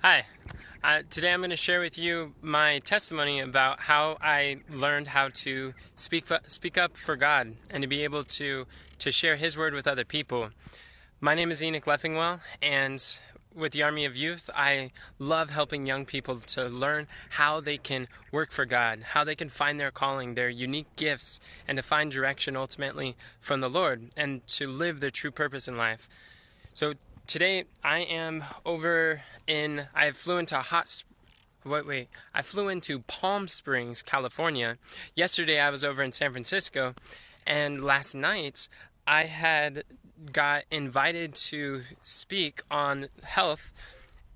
Hi. Today I'm going to share with you my testimony about how I learned how to speak up for God and to be able to share His word with other people. My name is Enoch Leffingwell, and with the Army of Youth, I love helping young people to learn how they can work for God, how they can find their calling, their unique gifts, and to find direction ultimately from the Lord and to live their true purpose in life. So today I flew into I flew into Palm Springs, California. Yesterday I was over in San Francisco, and last night I had got invited to speak on health,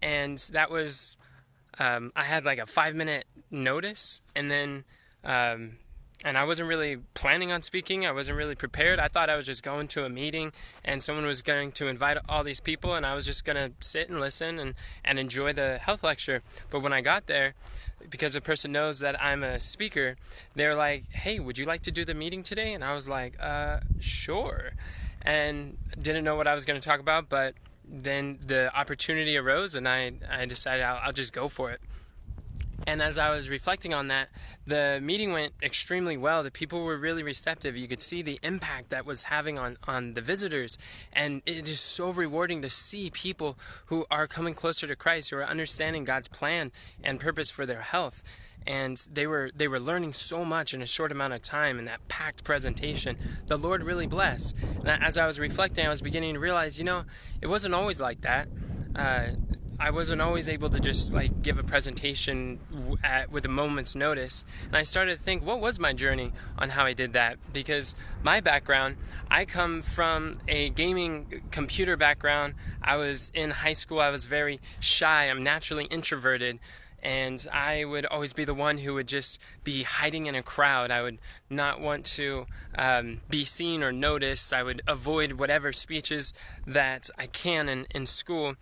and that was I had like a 5 minute notice, and then and I wasn't really planning on speaking. I wasn't really prepared. I thought I was just going to a meeting and someone was going to invite all these people and I was just going to sit and listen and enjoy the health lecture. But when I got there, because the person knows that I'm a speaker, they're like, "Hey, would you like to do the meeting today?" And I was like, sure. And didn't know what I was going to talk about, but then the opportunity arose and I decided I'll just go for it. And as I was reflecting on that, the meeting went extremely well. The people were really receptive. You could see the impact that was having on the visitors. And it is so rewarding to see people who are coming closer to Christ, who are understanding God's plan and purpose for their health. And they were learning so much in a short amount of time in that packed presentation. The Lord really blessed. And as I was reflecting, I was beginning to realize, it wasn't always like that. I wasn't always able to just give a presentation with a moment's notice. And I started to think, what was my journey on how I did that? Because my background, I come from a gaming computer background. I was in high school, I was very shy, I'm naturally introverted. And I would always be the one who would just be hiding in a crowd. I would not want to be seen or noticed. I would avoid whatever speeches that I can in school.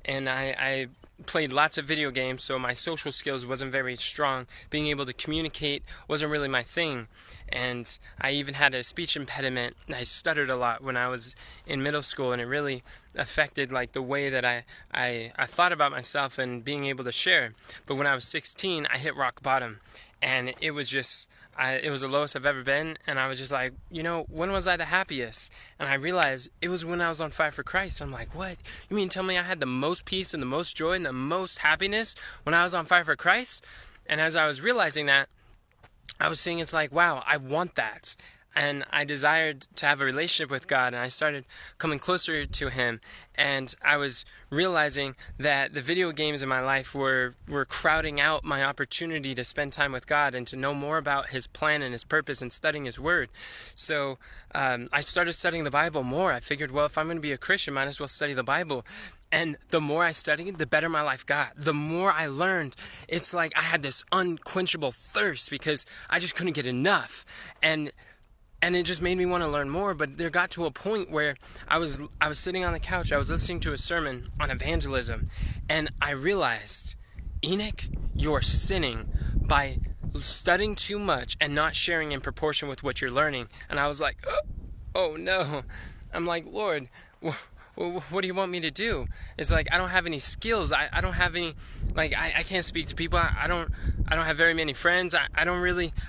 And I played lots of video games, so my social skills wasn't very strong. Being able to communicate wasn't really my thing. And I even had a speech impediment. I stuttered a lot when I was in middle school, and it really affected the way that I thought about myself and being able to share. But when I was 16, I hit rock bottom. And it was just, it was the lowest I've ever been. And I was just like, when was I the happiest? And I realized it was when I was on fire for Christ. I'm like, what? You mean tell me I had the most peace and the most joy and the most happiness when I was on fire for Christ? And as I was realizing that, I was seeing it's like, wow, I want that. And I desired to have a relationship with God, and I started coming closer to Him. And I was realizing that the video games in my life were crowding out my opportunity to spend time with God and to know more about His plan and His purpose and studying His Word. So I started studying the Bible more. I figured, well, if I'm going to be a Christian, might as well study the Bible. And the more I studied, the better my life got. The more I learned, it's like I had this unquenchable thirst because I just couldn't get enough. And it just made me want to learn more. But there got to a point where I was sitting on the couch, I was listening to a sermon on evangelism, and I realized, Enoch, you're sinning by studying too much and not sharing in proportion with what you're learning. And I was like, oh no. I'm like, Lord, what do you want me to do? It's like I don't have any skills. I don't have any, I can't speak to people. I don't have very many friends. I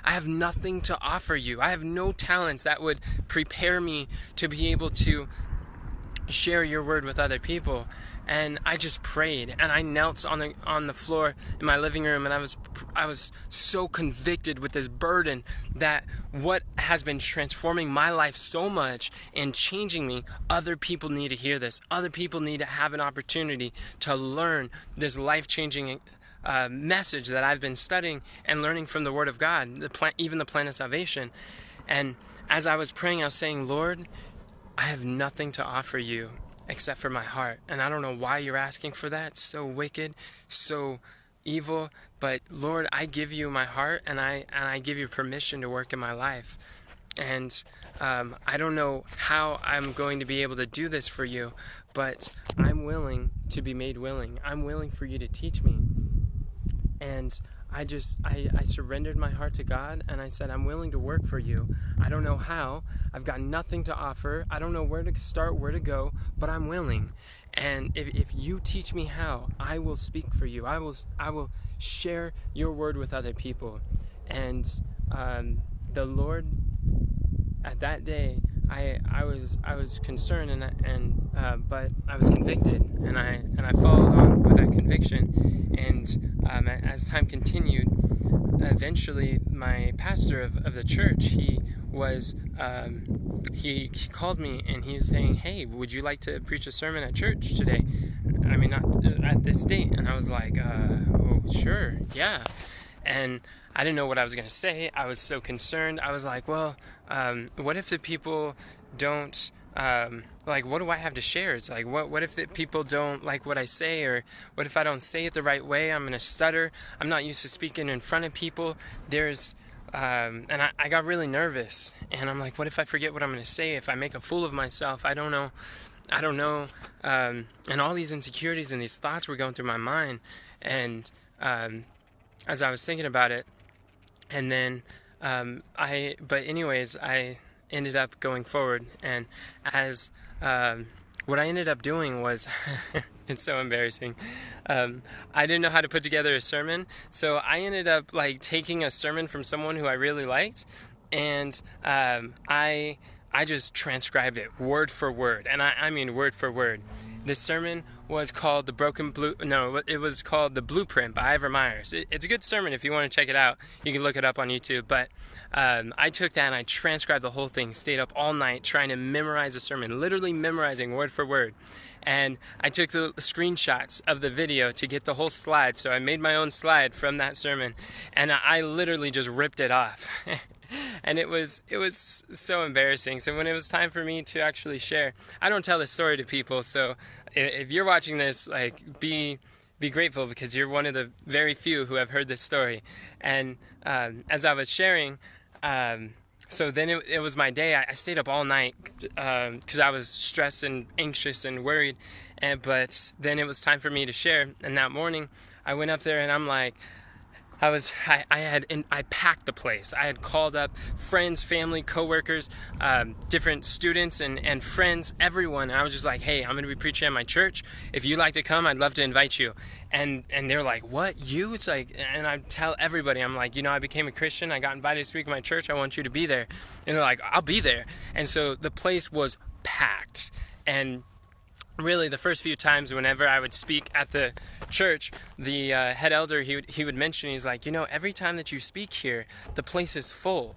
have nothing to offer you. I have no talents that would prepare me to be able to share your word with other people. And I just prayed, and I knelt on the floor in my living room, and I was so convicted with this burden that what has been transforming my life so much and changing me, other people need to hear this. Other people need to have an opportunity to learn this life-changing message that I've been studying and learning from the Word of God, even the plan of salvation. And as I was praying, I was saying, Lord, I have nothing to offer you except for my heart. And I don't know why you're asking for that. It's so wicked, so evil. But Lord, I give you my heart, and I give you permission to work in my life. And I don't know how I'm going to be able to do this for you, but I'm willing to be made willing. I'm willing for you to teach me. And I surrendered my heart to God, and I said, I'm willing to work for you. I don't know how. I've got nothing to offer. I don't know where to start, where to go, but I'm willing. And if you teach me how, I will speak for you. I will share your word with other people. And the Lord, at that day, I was concerned, but I was convicted, and I followed on with that conviction. And as time continued, eventually my pastor of the church, he called me, and he was saying, "Hey, would you like to preach a sermon at church today? I mean, not at this date." And I was like, "Oh, sure, yeah." And I didn't know what I was going to say. I was so concerned. I was like, well, what if the people don't, what do I have to share? It's like, what if the people don't like what I say? Or what if I don't say it the right way? I'm going to stutter. I'm not used to speaking in front of people. And I got really nervous. And I'm like, what if I forget what I'm going to say? If I make a fool of myself? I don't know. And all these insecurities and these thoughts were going through my mind. And as I was thinking about it, and then but anyways, I ended up going forward, and as what I ended up doing was, it's so embarrassing. I didn't know how to put together a sermon, so I ended up like taking a sermon from someone who I really liked, and I just transcribed it word for word, and I mean word for word. This sermon was called it was called The Blueprint by Ivor Myers. It's a good sermon if you want to check it out. You can look it up on YouTube. But I took that and I transcribed the whole thing, stayed up all night trying to memorize the sermon, literally memorizing word for word. And I took the screenshots of the video to get the whole slide. So I made my own slide from that sermon, and I literally just ripped it off. And it was so embarrassing. So when it was time for me to actually share, I don't tell this story to people. So if you're watching this, like, be grateful, because you're one of the very few who have heard this story. And as I was sharing, so then it was my day. I stayed up all night because I was stressed and anxious and worried. But then it was time for me to share. And that morning, I went up there, and I'm like, I packed the place. I had called up friends, family, coworkers, different students and friends, everyone. And I was just like, hey, I'm going to be preaching at my church. If you'd like to come, I'd love to invite you. And they're like, what, you? It's like, and I tell everybody, I'm like, I became a Christian. I got invited to speak at my church. I want you to be there. And they're like, I'll be there. And so the place was packed. And really, the first few times whenever I would speak at the church, the head elder, he would mention, he's like, every time that you speak here, the place is full.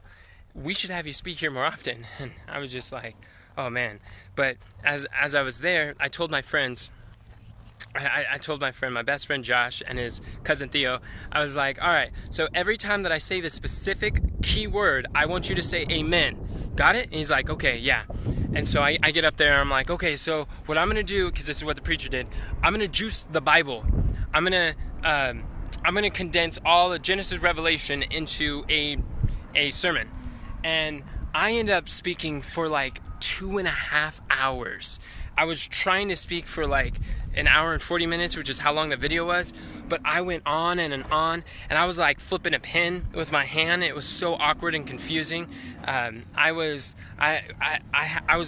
We should have you speak here more often. And I was just like, oh man. But as I was there, I told my friends, I told my friend, my best friend Josh, and his cousin Theo, I was like, all right, so every time that I say the specific key word, I want you to say amen. Got it? And he's like, okay, yeah. And so I get up there and I'm like, okay, so what I'm going to do, because this is what the preacher did, I'm going to juice the Bible. I'm going to condense all of Genesis, Revelation into a sermon. And I end up speaking for like 2.5 hours. I was trying to speak for like an hour and 40 minutes, which is how long the video was, but I went on and on, and I was like flipping a pen with my hand. It was so awkward and confusing. I was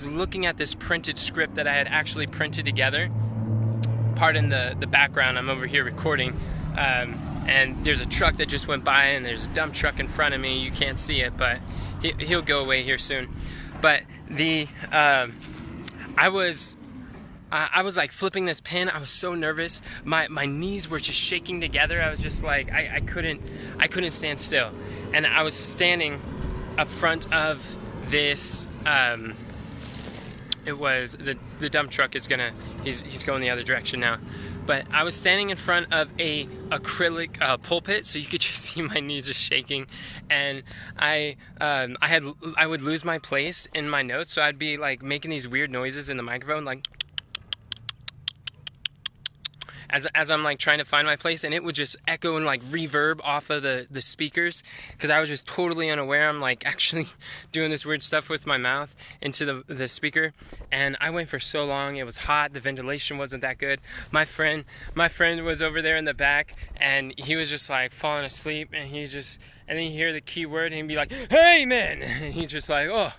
looking at this printed script that I had actually printed together. Pardon the background, I'm over here recording, and there's a truck that just went by, and there's a dump truck in front of me. You can't see it, but he'll go away here soon. But I was like flipping this pen. I was so nervous. My knees were just shaking together. I was just like, I couldn't stand still. And I was standing up front of this, it was, the dump truck is he's going the other direction now. But I was standing in front of a acrylic pulpit, so you could just see my knees just shaking, and I would lose my place in my notes, so I'd be like making these weird noises in the microphone, like, as I'm like trying to find my place, and it would just echo and like reverb off of the speakers, because I was just totally unaware. I'm like actually doing this weird stuff with my mouth into the speaker, and I went for so long. It was hot. The ventilation wasn't that good. My friend was over there in the back, and he was just like falling asleep, and and then you hear the key word, and he'd be like, "Hey, man!" And he's just like, "Oh,"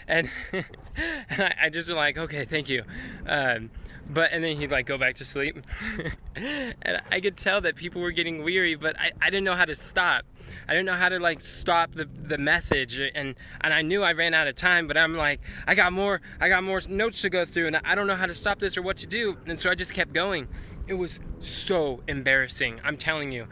and, and I just like, "Okay, thank you." And then he'd like go back to sleep. And I could tell that people were getting weary, but I didn't know how to stop. I didn't know how to like stop the message, and I knew I ran out of time, but I'm like, I got more notes to go through, and I don't know how to stop this or what to do. And so I just kept going. It was so embarrassing, I'm telling you.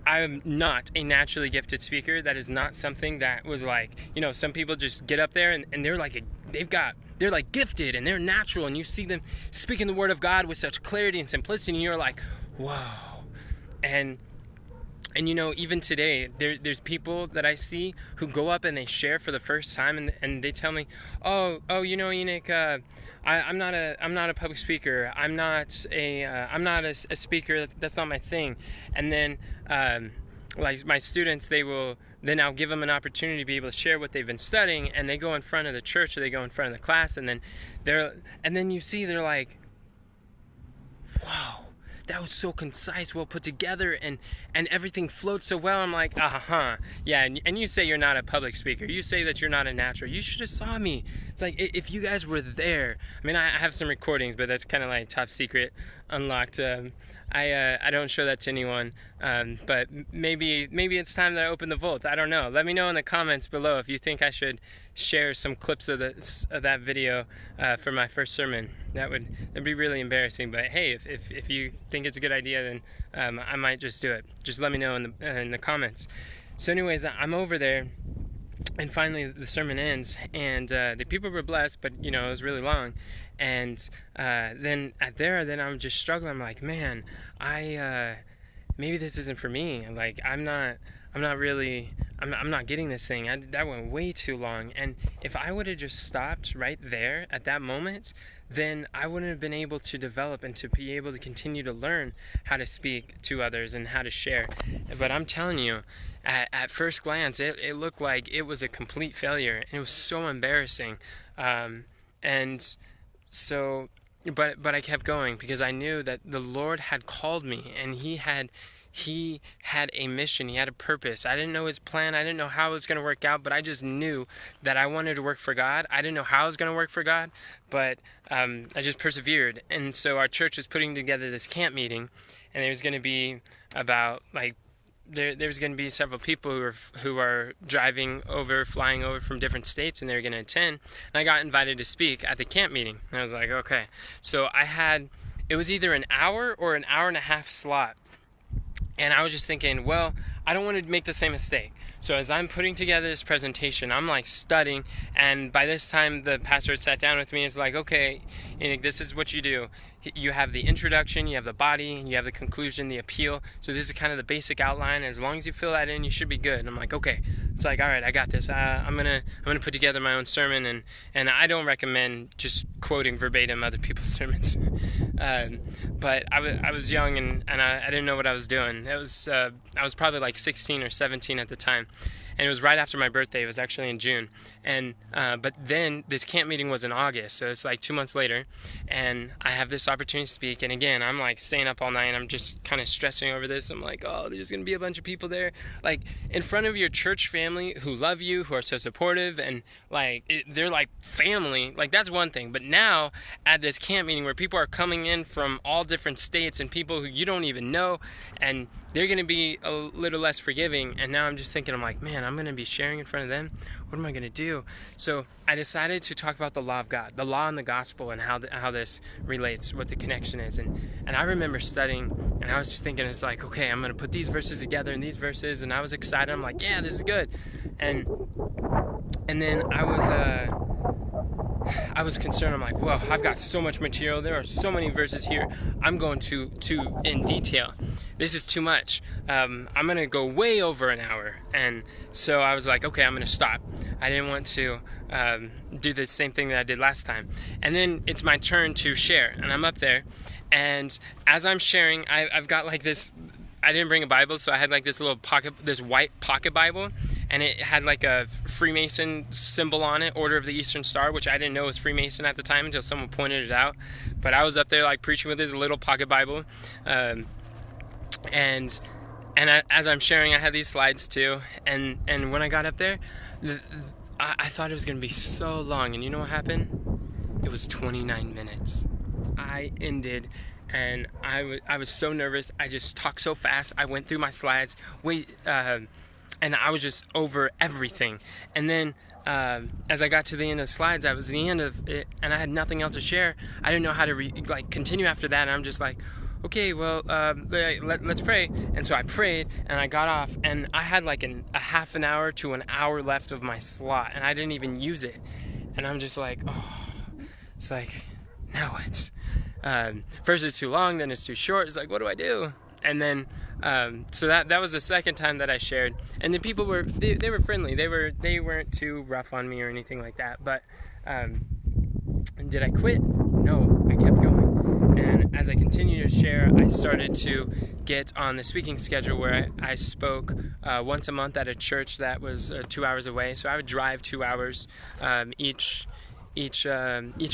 I'm not a naturally gifted speaker. That is not something that was like, some people just get up there and they're like, they're like gifted and they're natural, and you see them speaking the word of God with such clarity and simplicity, and you're like, wow. And even today, there's people that I see who go up and they share for the first time, and they tell me, oh, Enoch, I'm not a public speaker. I'm not a speaker. That's not my thing. And then, like my students, then I'll give them an opportunity to be able to share what they've been studying, and they go in front of the church, or they go in front of the class, and then you see they're like, wow, that was so concise, well put together, and everything floats so well. I'm like, yeah. And you say you're not a public speaker. You say that you're not a natural. You should have saw me. It's like, if you guys were there. I mean, I have some recordings, but that's kind of like top secret, unlocked. I don't show that to anyone, but maybe it's time that I open the vault. I don't know. Let me know in the comments below if you think I should share some clips of that video for my first sermon. That'd be really embarrassing. But hey, if you think it's a good idea, then I might just do it. Just let me know in the comments. So anyways, I'm over there, and finally the sermon ends, and the people were blessed, but it was really long. And then I'm just struggling. I'm like, man, maybe this isn't for me. Like, I'm not getting this thing. That went way too long. And if I would have just stopped right there at that moment, then I wouldn't have been able to develop and to be able to continue to learn how to speak to others and how to share. But I'm telling you, at first glance, it looked like it was a complete failure, and it was so embarrassing. So, but I kept going, because I knew that the Lord had called me, and He had a mission. He had a purpose. I didn't know His plan. I didn't know how it was going to work out, but I just knew that I wanted to work for God. I didn't know how I was going to work for God, but I just persevered. And so our church was putting together this camp meeting, and there was going to be about like, there's going to be several people who are flying over from different states, and they're going to attend. And I got invited to speak at the camp meeting. And I was like, okay. So it was either an hour or an hour and a half slot. And I was just thinking, well, I don't want to make the same mistake. So as I'm putting together this presentation, I'm like studying, and by this time the pastor had sat down with me and was like, okay, this is what you do. You have the introduction, you have the body, you have the conclusion, the appeal. So this is kind of the basic outline. As long as you fill that in, you should be good. And I'm like, okay. It's like, all right, I got this. I'm gonna put together my own sermon, and I don't recommend just quoting verbatim other people's sermons. But I was young, and I didn't know what I was doing. I was probably like 16 or 17 at the time. And it was right after my birthday. It was actually in June. And but then this camp meeting was in August, so it's like 2 months later, and I have this opportunity to speak. And again, I'm like staying up all night, and I'm just kind of stressing over this. I'm like, oh, there's gonna be a bunch of people there, like in front of your church family who love you, who are so supportive, and like they're like family. Like, that's one thing. But now at this camp meeting where people are coming in from all different states, and people who you don't even know, and they're going to be a little less forgiving. And now I'm just thinking, I'm like, man, I'm going to be sharing in front of them. What am I going to do? So I decided to talk about the law of God, the law and the gospel, and how this relates, what the connection is. And I remember studying, and I was just thinking, it's like, okay, I'm going to put these verses together and these verses. And I was excited. I'm like, yeah, this is good. And then I was concerned. I'm like, well, I've got so much material. There are so many verses here. I'm going too in detail. This is too much. I'm going to go way over an hour. And so I was like, okay, I'm going to stop. I didn't want to do the same thing that I did last time. And then it's my turn to share. And I'm up there. And as I'm sharing, I've got like this, I didn't bring a Bible, so I had like this little pocket, this white pocket Bible, and it had like a Freemason symbol on it, Order of the Eastern Star, which I didn't know was Freemason at the time until someone pointed it out. But I was up there like preaching with this little pocket Bible, and as I'm sharing, I had these slides too, and when I got up there, I thought it was gonna be so long, and you know what happened? It was 29 minutes. I ended, and I was so nervous. I just talked so fast. I went through my slides, and I was just over everything. And then as I got to the end of the slides, I was at the end of it, and I had nothing else to share. I didn't know how to continue after that. And I'm just like, okay, well, let's pray. And so I prayed, and I got off, and I had like a half an hour to an hour left of my slot, and I didn't even use it. And I'm just like, oh, it's like, now it's first it's too long, then it's too short. It's like, what do I do? And then so that was the second time that I shared, and the people were they were friendly. They weren't too rough on me or anything like that. But did I quit? No, I kept going. And as I continued to share, I started to get on the speaking schedule where I spoke once a month at a church that was 2 hours away. So I would drive 2 hours each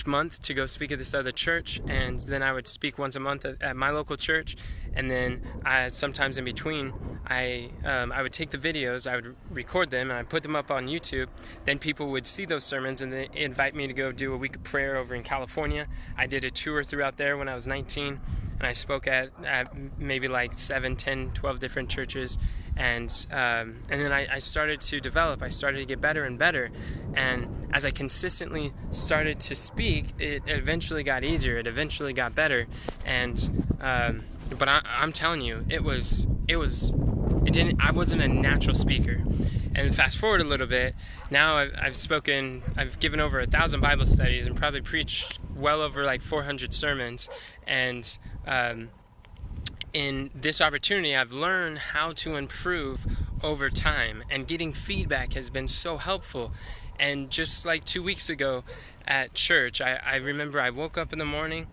month to go speak at this other church, and then I would speak once a month at my local church. And then sometimes in between, I would take the videos, I would record them, and I put them up on YouTube. Then people would see those sermons, and they invite me to go do a week of prayer over in California. I did a tour throughout there when I was 19, and I spoke at maybe like 7, 10, 12 different churches. And then I started to develop. I started to get better and better. And as I consistently started to speak, it eventually got easier. It eventually got better. And but I'm telling you, I wasn't a natural speaker. And fast forward a little bit, now I've given over 1,000 Bible studies and probably preached well over like 400 sermons. And in this opportunity, I've learned how to improve over time, and getting feedback has been so helpful. And just like 2 weeks ago at church, I remember I woke up in the morning,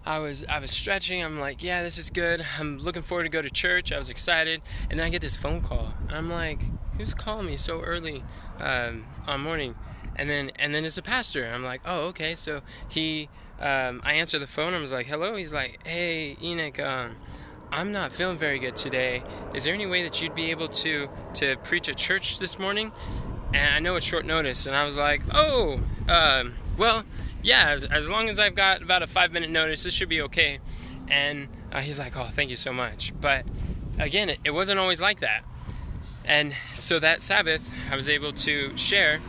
I was stretching, I'm like, yeah, this is good, I'm looking forward to go to church, I was excited, and then I get this phone call. I'm like, who's calling me so early on morning? And then it's a pastor. I'm like, oh, okay. So I answered the phone, I was like, hello? He's like, hey, Enoch, I'm not feeling very good today. Is there any way that you'd be able to preach at church this morning? And I know it's short notice. And I was like, oh, well, yeah, as long as I've got about a 5-minute notice, this should be okay. And he's like, oh, thank you so much. But again, it wasn't always like that. And so that Sabbath, I was able to share.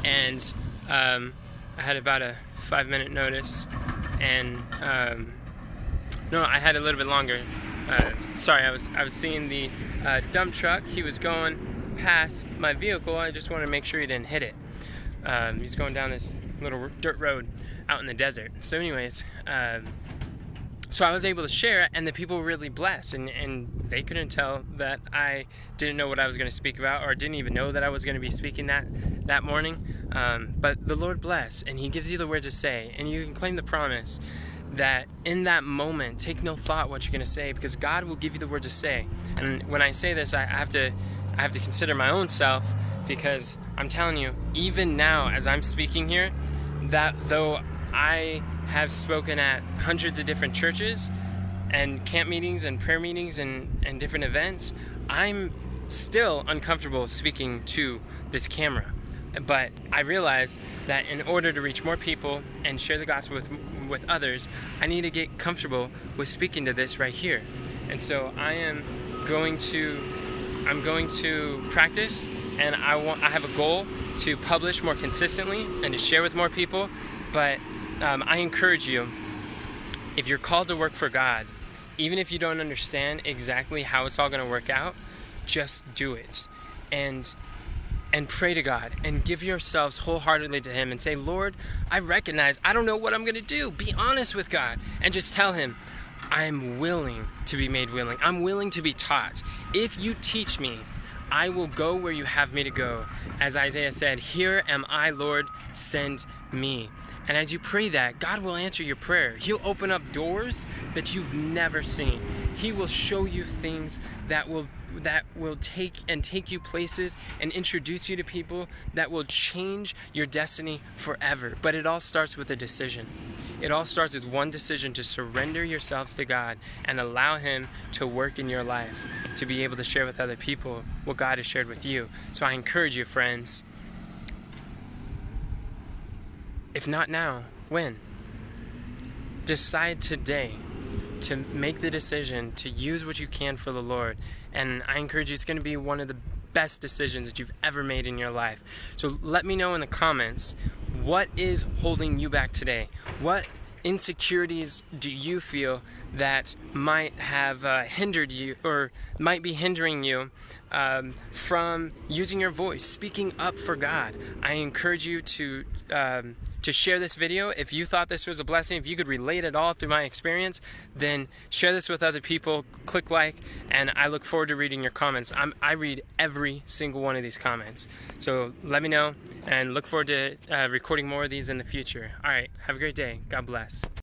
And I had about a 5-minute notice. And no, I had a little bit longer. Sorry, I was seeing the dump truck. He was going past my vehicle. I just wanted to make sure he didn't hit it. He's going down this little dirt road out in the desert. So anyways, so I was able to share, and the people were really blessed, and they couldn't tell that I didn't know what I was going to speak about, or didn't even know that I was going to be speaking that morning. But the Lord bless, and He gives you the words to say, and you can claim the promise that in that moment, take no thought what you're going to say, because God will give you the words to say. And when I say this, I have to consider my own self, because I'm telling you, even now as I'm speaking here, that though I have spoken at hundreds of different churches and camp meetings and prayer meetings and different events, I'm still uncomfortable speaking to this camera. But I realize that in order to reach more people and share the gospel with others, I need to get comfortable with speaking to this right here. And so I'm going to practice, and I have a goal to publish more consistently and to share with more people. But I encourage you, if you're called to work for God, even if you don't understand exactly how it's all going to work out, just do it. And pray to God and give yourselves wholeheartedly to Him and say, Lord, I recognize I don't know what I'm going to do. Be honest with God and just tell Him, I'm willing to be made willing. I'm willing to be taught. If you teach me, I will go where you have me to go. As Isaiah said, here am I, Lord, send me. And as you pray that, God will answer your prayer. He'll open up doors that you've never seen. He will show you things that will take you places and introduce you to people that will change your destiny forever. But it all starts with a decision. It all starts with one decision: to surrender yourselves to God and allow Him to work in your life, to be able to share with other people what God has shared with you. So I encourage you, friends, if not now, when? Decide today to make the decision to use what you can for the Lord. And I encourage you, it's going to be one of the best decisions that you've ever made in your life. So let me know in the comments, what is holding you back today? What insecurities do you feel that might have hindered you, or might be hindering you from using your voice, speaking up for God? I encourage you to share this video. If you thought this was a blessing, if you could relate at all through my experience, then share this with other people, click like, and I look forward to reading your comments. I read every single one of these comments. So let me know, and look forward to recording more of these in the future. All right, have a great day. God bless.